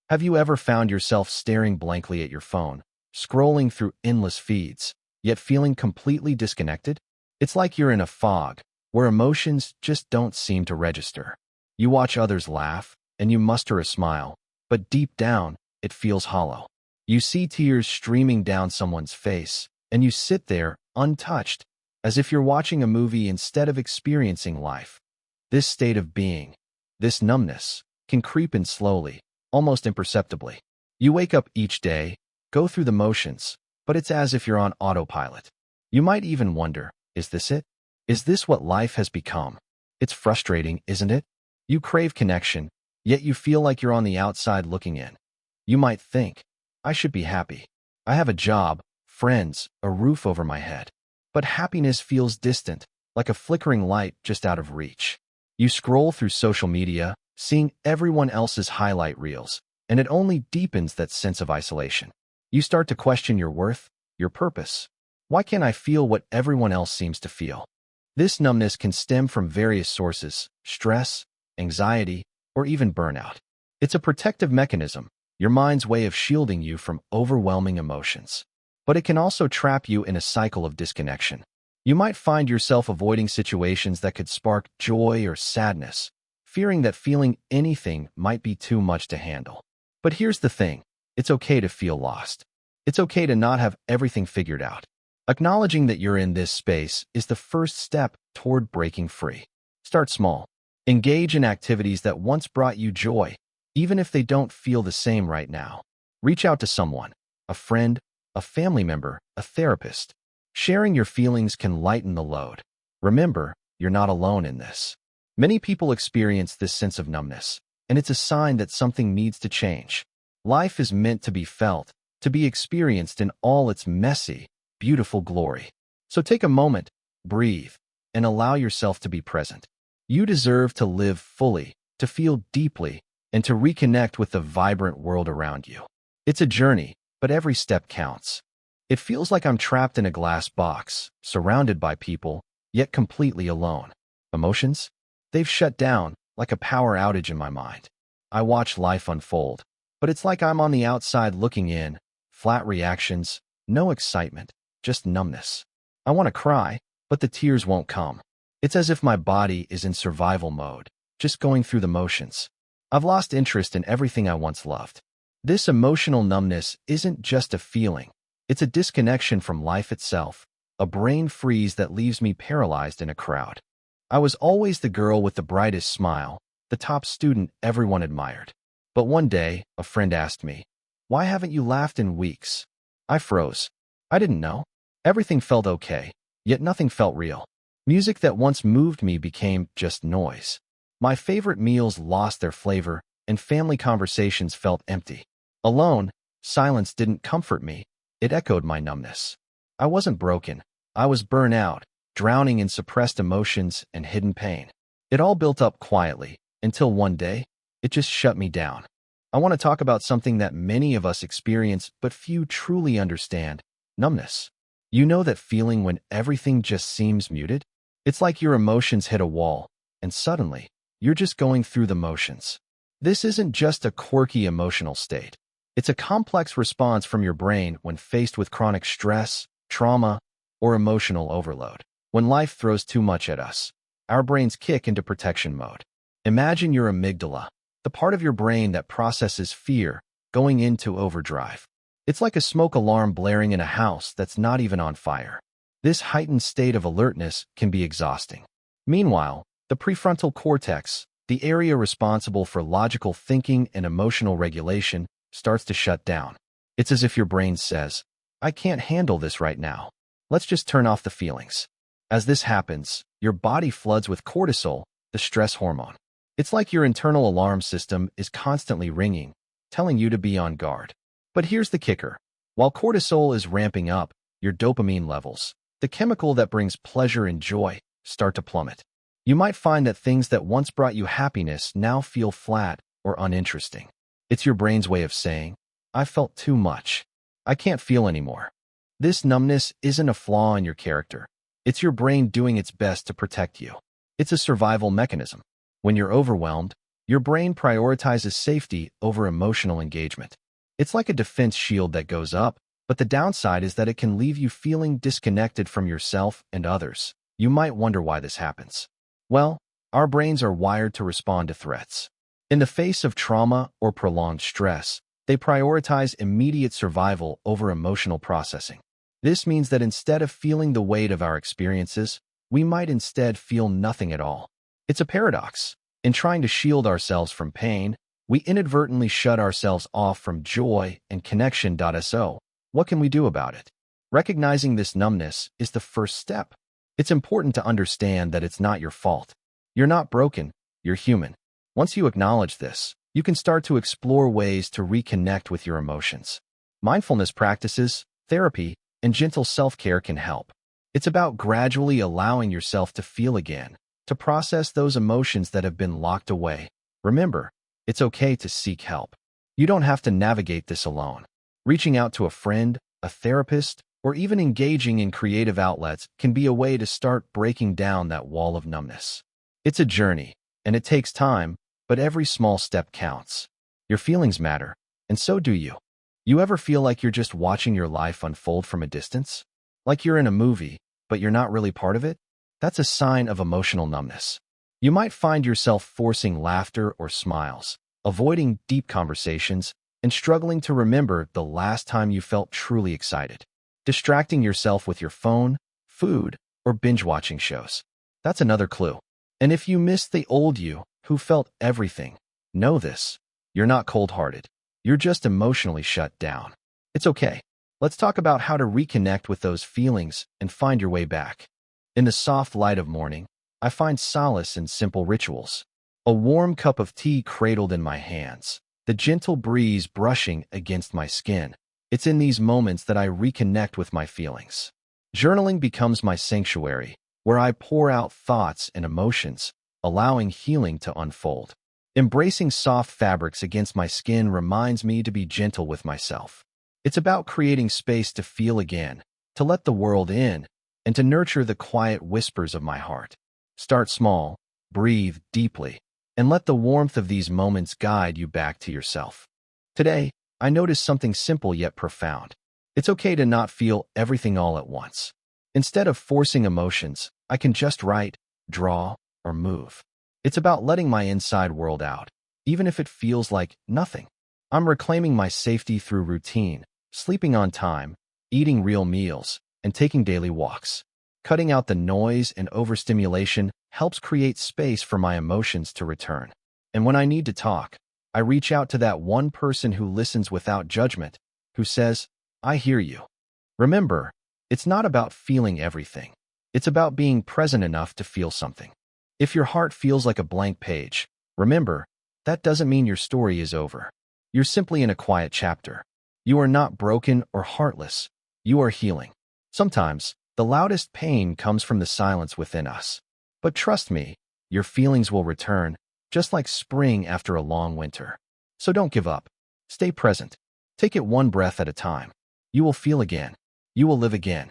Have you ever found yourself staring blankly at your phone, scrolling through endless feeds, yet feeling completely disconnected? It's like you're in a fog, where emotions just don't seem to register. You watch others laugh, and you muster a smile, but deep down, it feels hollow. You see tears streaming down someone's face, and you sit there, untouched, as if you're watching a movie instead of experiencing life. This state of being, this numbness, can creep in slowly, almost imperceptibly. You wake up each day, go through the motions, but it's as if you're on autopilot. You might even wonder, is this it? Is this what life has become? It's frustrating, isn't it? You crave connection, yet you feel like you're on the outside looking in. You might think, I should be happy. I have a job, friends, a roof over my head. But happiness feels distant, like a flickering light just out of reach. You scroll through social media, seeing everyone else's highlight reels, and it only deepens that sense of isolation. You start to question your worth, your purpose. Why can't I feel what everyone else seems to feel? This numbness can stem from various sources: stress, anxiety, or even burnout. It's a protective mechanism, your mind's way of shielding you from overwhelming emotions. But it can also trap you in a cycle of disconnection. You might find yourself avoiding situations that could spark joy or sadness, fearing that feeling anything might be too much to handle. But here's the thing, it's okay to feel lost. It's okay to not have everything figured out. Acknowledging that you're in this space is the first step toward breaking free. Start small. Engage in activities that once brought you joy, even if they don't feel the same right now. Reach out to someone, a friend, a family member, a therapist. Sharing your feelings can lighten the load. Remember, you're not alone in this. Many people experience this sense of numbness, and it's a sign that something needs to change. Life is meant to be felt, to be experienced in all its messy, beautiful glory. So take a moment, breathe, and allow yourself to be present. You deserve to live fully, to feel deeply, and to reconnect with the vibrant world around you. It's a journey, but every step counts. It feels like I'm trapped in a glass box, surrounded by people, yet completely alone. Emotions? They've shut down, like a power outage in my mind. I watch life unfold, but it's like I'm on the outside looking in, flat reactions, no excitement, just numbness. I want to cry, but the tears won't come. It's as if my body is in survival mode, just going through the motions. I've lost interest in everything I once loved. This emotional numbness isn't just a feeling. It's a disconnection from life itself, a brain freeze that leaves me paralyzed in a crowd. I was always the girl with the brightest smile, the top student everyone admired. But one day, a friend asked me, "Why haven't you laughed in weeks?" I froze. I didn't know. Everything felt okay, yet nothing felt real. Music that once moved me became just noise. My favorite meals lost their flavor, and family conversations felt empty. Alone, silence didn't comfort me. It echoed my numbness. I wasn't broken. I was burnt out, drowning in suppressed emotions and hidden pain. It all built up quietly, until one day, it just shut me down. I want to talk about something that many of us experience but few truly understand: numbness. You know that feeling when everything just seems muted? It's like your emotions hit a wall, and suddenly, you're just going through the motions. This isn't just a quirky emotional state. It's a complex response from your brain when faced with chronic stress, trauma, or emotional overload. When life throws too much at us, our brains kick into protection mode. Imagine your amygdala, the part of your brain that processes fear, going into overdrive. It's like a smoke alarm blaring in a house that's not even on fire. This heightened state of alertness can be exhausting. Meanwhile, the prefrontal cortex, the area responsible for logical thinking and emotional regulation, starts to shut down. It's as if your brain says, "I can't handle this right now. Let's just turn off the feelings." As this happens, your body floods with cortisol, the stress hormone. It's like your internal alarm system is constantly ringing, telling you to be on guard. But here's the kicker. While cortisol is ramping up, your dopamine levels, the chemical that brings pleasure and joy, start to plummet. You might find that things that once brought you happiness now feel flat or uninteresting. It's your brain's way of saying, "I felt too much. I can't feel anymore." This numbness isn't a flaw in your character. It's your brain doing its best to protect you. It's a survival mechanism. When you're overwhelmed, Your brain prioritizes safety over emotional engagement. It's like a defense shield that goes up, but the downside is that it can leave you feeling disconnected from yourself and others. You might wonder why this happens. Well, our brains are wired to respond to threats. In the face of trauma or prolonged stress, they prioritize immediate survival over emotional processing. This means that instead of feeling the weight of our experiences, we might instead feel nothing at all. It's a paradox. In trying to shield ourselves from pain, we inadvertently shut ourselves off from joy and connection. So, what can we do about it? Recognizing this numbness is the first step. It's important to understand that it's not your fault. You're not broken, you're human. Once you acknowledge this, you can start to explore ways to reconnect with your emotions. Mindfulness practices, therapy, and gentle self-care can help. It's about gradually allowing yourself to feel again, to process those emotions that have been locked away. Remember, it's okay to seek help. You don't have to navigate this alone. Reaching out to a friend, a therapist, or even engaging in creative outlets can be a way to start breaking down that wall of numbness. It's a journey, and it takes time, but every small step counts. Your feelings matter, and so do you. You ever feel like you're just watching your life unfold from a distance? Like you're in a movie, but you're not really part of it? That's a sign of emotional numbness. You might find yourself forcing laughter or smiles, avoiding deep conversations, and struggling to remember the last time you felt truly excited. Distracting yourself with your phone, food, or binge-watching shows. That's another clue. And if you miss the old you, who felt everything, know this. You're not cold-hearted. You're just emotionally shut down. It's okay. Let's talk about how to reconnect with those feelings and find your way back. In the soft light of morning, I find solace in simple rituals. A warm cup of tea cradled in my hands, the gentle breeze brushing against my skin. It's in these moments that I reconnect with my feelings. Journaling becomes my sanctuary, where I pour out thoughts and emotions, allowing healing to unfold. Embracing soft fabrics against my skin reminds me to be gentle with myself. It's about creating space to feel again, to let the world in, and to nurture the quiet whispers of my heart. Start small, breathe deeply, and let the warmth of these moments guide you back to yourself. Today, I noticed something simple yet profound. It's okay to not feel everything all at once. Instead of forcing emotions, I can just write, draw, or move. It's about letting my inside world out, even if it feels like nothing. I'm reclaiming my safety through routine, sleeping on time, eating real meals, and taking daily walks. Cutting out the noise and overstimulation helps create space for my emotions to return. And when I need to talk, I reach out to that one person who listens without judgment, who says, "I hear you." Remember, it's not about feeling everything. It's about being present enough to feel something. If your heart feels like a blank page, remember, that doesn't mean your story is over. You're simply in a quiet chapter. You are not broken or heartless. You are healing. Sometimes, the loudest pain comes from the silence within us. But trust me, your feelings will return, just like spring after a long winter. So don't give up. Stay present. Take it one breath at a time. You will feel again. You will live again.